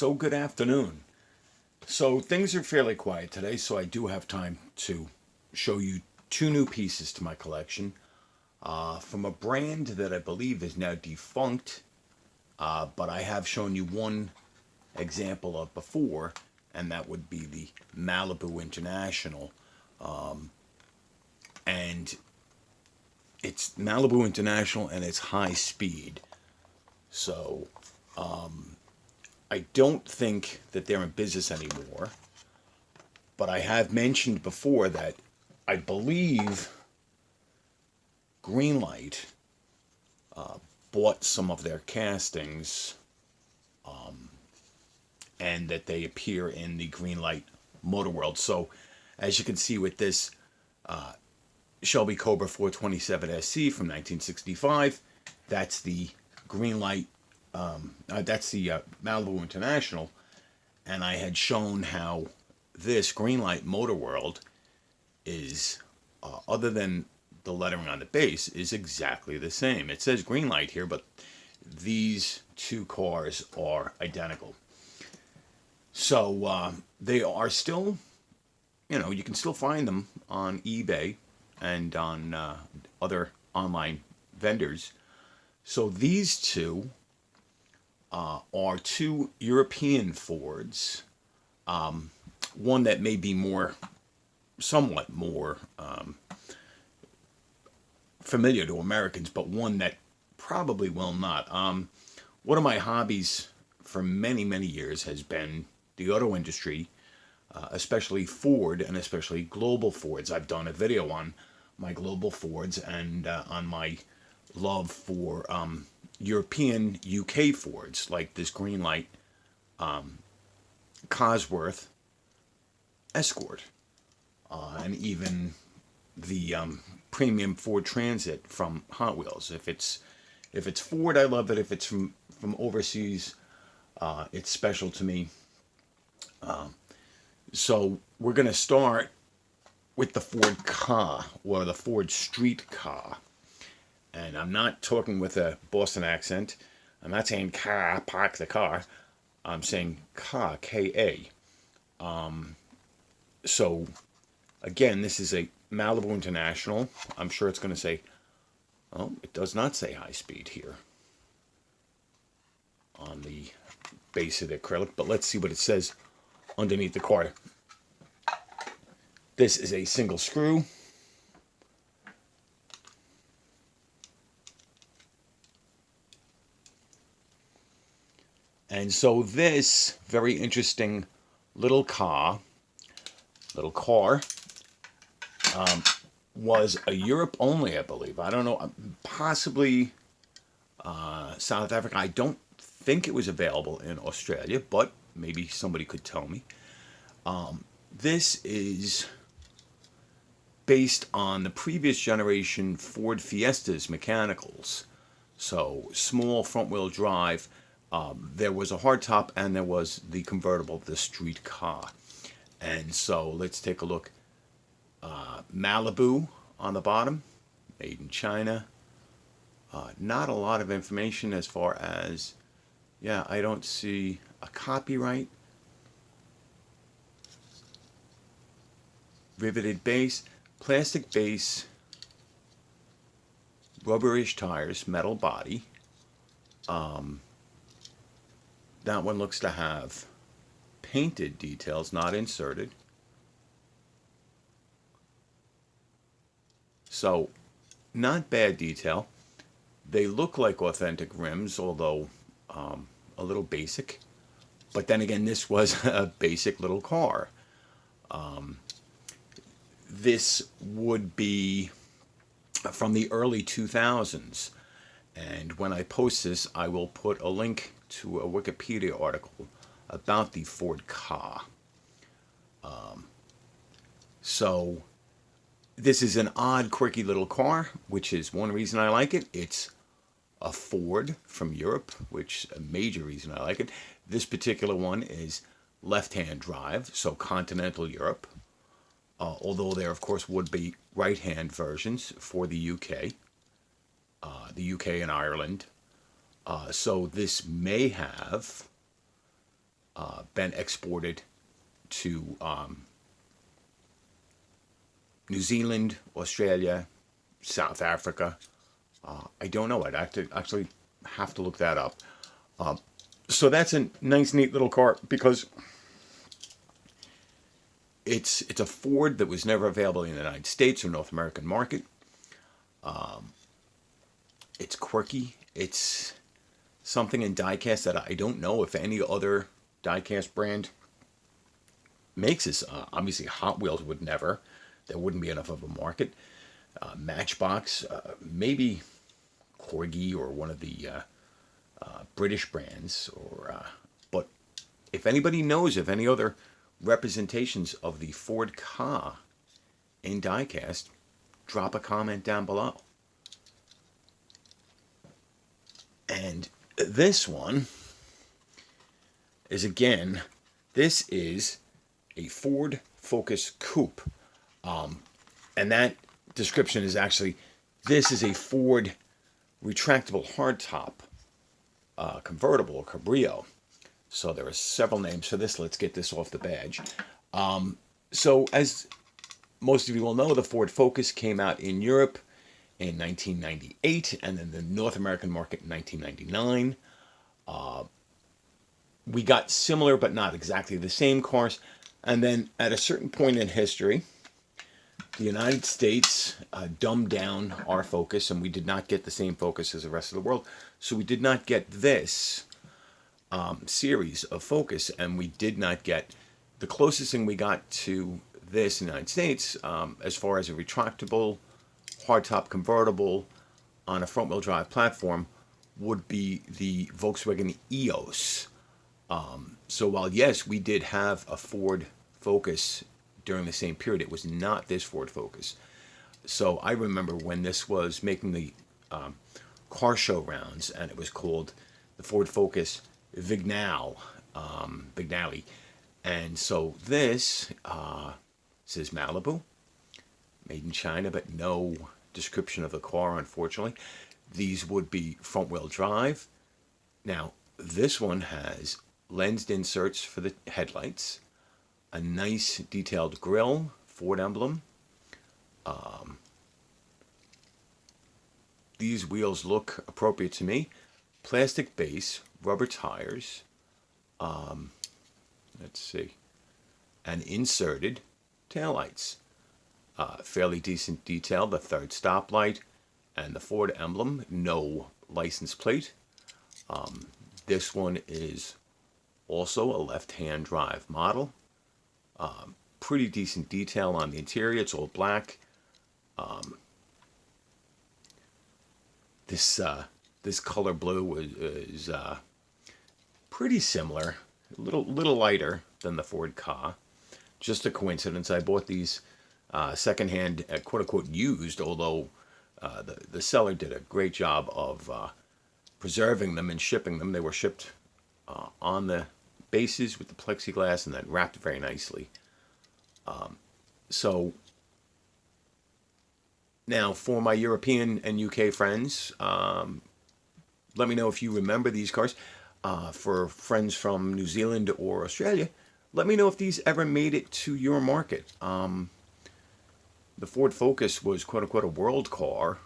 So good afternoon. So things are fairly quiet today, so I do have time to show you two new pieces to my collection from a brand that I believe is now defunct, but I have shown you one example of before, and that would be the Malibu International. And it's Malibu International and it's high speed. So I don't think that they're in business anymore. But I have mentioned before that I believe Greenlight bought some of their castings and that they appear in the Greenlight Motor World. So, as you can see with this Shelby Cobra 427 SC from 1965, that's the Greenlight, that's the Malibu International. And I had shown how this Greenlight Motor World is, other than the lettering on the base, is exactly the same. It says Greenlight here, but these two cars are identical. So they are still, you can still find them on eBay and on other online vendors. So these two are two European Fords. One that may be somewhat more familiar to Americans, but one that probably will not. One of my hobbies for many, many years has been the auto industry, especially Ford and especially global Fords. I've done a video on my global Fords and on my love for European UK Fords, like this Greenlight Cosworth Escort, and even the premium Ford Transit from Hot Wheels. If it's Ford, I love it. If it's from overseas, it's special to me. So we're gonna start with the Ford Ka, or the Ford Street Car. And I'm not talking with a Boston accent. I'm not saying car, park the car. I'm saying Ka, K-A. So, again, this is a Malibu International. I'm sure it's going to say, oh, it does not say high speed here on the base of the acrylic, but let's see what it says underneath the car. This is a single screw. And so this very interesting little car, was a Europe only, I believe. I don't know, possibly South Africa. I don't think it was available in Australia, but maybe somebody could tell me. This is based on the previous generation Ford Fiestas mechanicals. So small front-wheel drive. There was a hardtop and there was the convertible, the street car. And so let's take a look. Malibu on the bottom, made in China. Not a lot of information as far as, I don't see a copyright. Riveted base, plastic base, rubberish tires, metal body. That one looks to have painted details, not inserted. So, not bad detail. They look like authentic rims, although a little basic. But then again, this was a basic little car. This would be from the early 2000s. And when I post this, I will put a link to a Wikipedia article about the Ford Ka. So this is an odd, quirky little car, which is one reason I like it. It's a Ford from Europe, which is a major reason I like it. This particular one is left-hand drive, so continental Europe. Although there, of course, would be right-hand versions for the UK. The UK and Ireland. So this may have been exported to New Zealand, Australia, South Africa. I don't know. I'd actually have to look that up. So that's a nice, neat little car because it's a Ford that was never available in the United States or North American market. It's quirky. It's something in diecast that I don't know if any other diecast brand makes this. Obviously, Hot Wheels would never. There wouldn't be enough of a market. Matchbox, maybe Corgi or one of the British brands, but if anybody knows of any other representations of the Ford Ka in diecast, drop a comment down below. And this one is, again, this is a Ford Focus Coupe. And that description is actually, this is a Ford retractable hardtop convertible, Cabrio. So there are several names for this. Let's get this off the badge. So as most of you will know, the Ford Focus came out in Europe in 1998 and then the North American market in 1999. We got similar but not exactly the same cars. And then at a certain point in history, the United States dumbed down our Focus, and we did not get the same Focus as the rest of the world. So we did not get this series of Focus, and we did not get the closest thing we got to this in the United States as far as a retractable hardtop convertible on a front-wheel drive platform would be the Volkswagen EOS. So while yes, we did have a Ford Focus during the same period, it was not this Ford Focus. So I remember when this was making the car show rounds, and it was called the Ford Focus Vignale, and so this says Malibu, made in China, but no description of the car, unfortunately. These would be front-wheel drive. Now, this one has lensed inserts for the headlights, a nice detailed grille, Ford emblem. These wheels look appropriate to me. Plastic base, rubber tires. Let's see. And inserted taillights. Fairly decent detail, the third stoplight, and the Ford emblem, no license plate. This one is also a left-hand drive model. Pretty decent detail on the interior. It's all black. This color blue is pretty similar, a little lighter than the Ford Ka. Just a coincidence. I bought these secondhand, quote-unquote used, although the seller did a great job of preserving them and shipping them. They were shipped on the bases with the plexiglass and then wrapped very nicely. So now for my European and UK friends, let me know if you remember these cars. For friends from New Zealand or Australia, let me know if these ever made it to your market. The Ford Focus was quote-unquote a world car,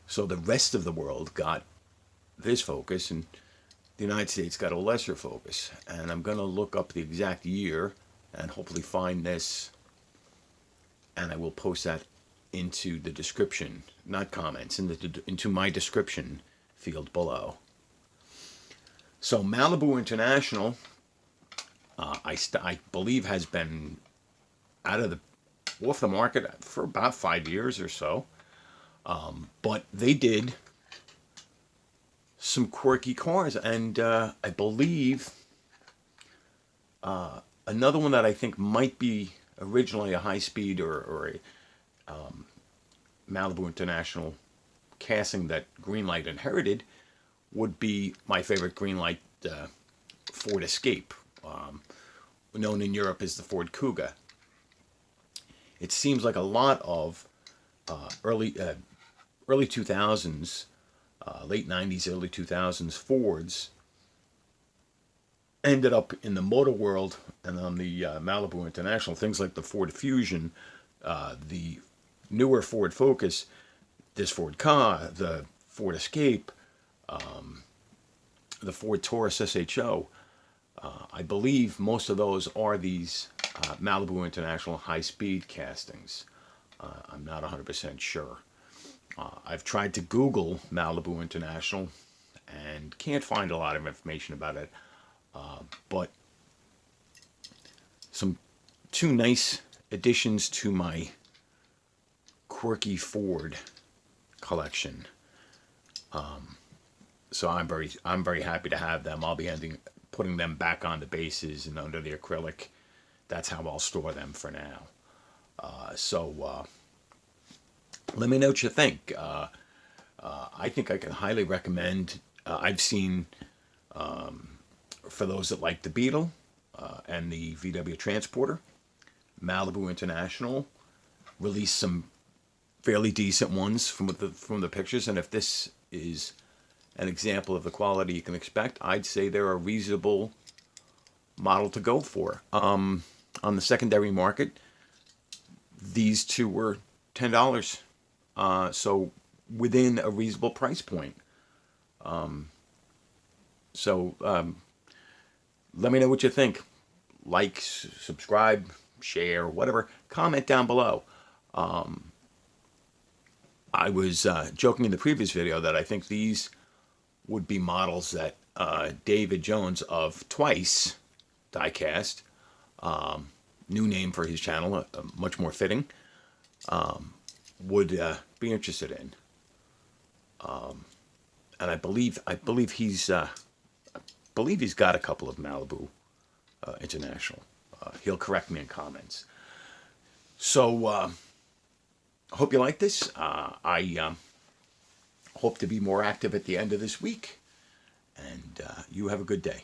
so the rest of the world got this Focus, and the United States got a lesser Focus. And I'm going to look up the exact year and hopefully find this, and I will post that into the description, not comments, into my description field below. So Malibu International, I believe, has been off the market for about 5 years or so. But they did some quirky cars, and I believe another one that I think might be originally a high-speed or a Malibu International casting that Greenlight inherited would be my favorite Greenlight Ford Escape, known in Europe as the Ford Kuga. It seems like a lot of early 2000s, late 90s, early 2000s Fords ended up in the motor world and on the Malibu International, things like the Ford Fusion, the newer Ford Focus, this Ford Ka, the Ford Escape, the Ford Taurus SHO. I believe most of those are these Malibu International high-speed castings. I'm not 100% sure. I've tried to Google Malibu International and can't find a lot of information about it. But some two nice additions to my quirky Ford collection. So I'm very happy to have them. I'll be putting them back on the bases and under the acrylic. That's how I'll store them for now. So let me know what you think. I think I can highly recommend. I've seen, for those that like the Beetle and the VW Transporter, Malibu International released some fairly decent ones from the pictures, and if this is an example of the quality you can expect, I'd say they're a reasonable model to go for. On the secondary market, these two were $10, so within a reasonable price point. So let me know what you think. Like, subscribe, share, whatever. Comment down below. I was joking in the previous video that I think these would be models that David Jones of Twice Diecast, new name for his channel, much more fitting, would be interested in. And I believe he's got a couple of Malibu International. He'll correct me in comments. So hope you like this. I hope to be more active at the end of this week, and you have a good day.